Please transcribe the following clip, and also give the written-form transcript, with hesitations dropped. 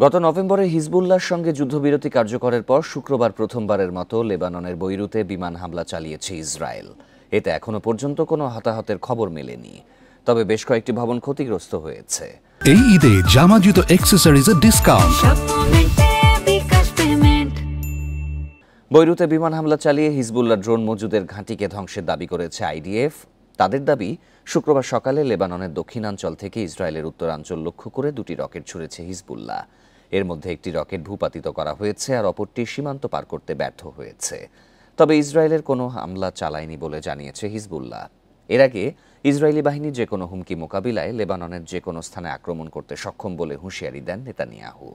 গত নভেম্বরে হিজবুল্লাহর সঙ্গে যুদ্ধবিরতি কার্যকরের পর শুক্রবার প্রথমবারের মতো লেবাননের বৈরুতে বিমান হামলা চালিয়েছে ইসরায়েল। এতে এখনো পর্যন্ত কোনো হতাহতের খবর মেলেনি, তবে বেশ কয়েকটি ভবন ক্ষতিগ্রস্ত হয়েছে। এই ঈদে জামা জুতো অ্যাকসেসরিজের ডিসকাউন্ট। বৈরুতে বিমান হামলা চালিয়ে হিজবুল্লাহ ড্রোন মজুদের ঘাঁটিকে ধ্বংসের দাবি করেছে আইডিএফ। তাদের দাবি, শুক্রবার সকালে লেবাননের দক্ষিণাঞ্চল থেকে ইসরায়েলের উত্তরাঞ্চল লক্ষ্য করে দুটি রকেট ছুড়েছে হিজবুল্লাহ। এর মধ্যে একটি রকেট ভূপাতিত করা হয়েছে, আর অপরটি সীমান্ত পার করতে ব্যর্থ হয়েছে। তবে ইসরায়েলের কোনো হামলা চালায়নি বলে জানিয়েছে হিজবুল্লাহ। এর আগে ইসরায়েলি বাহিনী যে কোনো হুমকি মোকাবিলায় লেবাননের যে কোনো স্থানে আক্রমণ করতে সক্ষম বলে হুঁশিয়ারি দেন নেতানিয়াহু।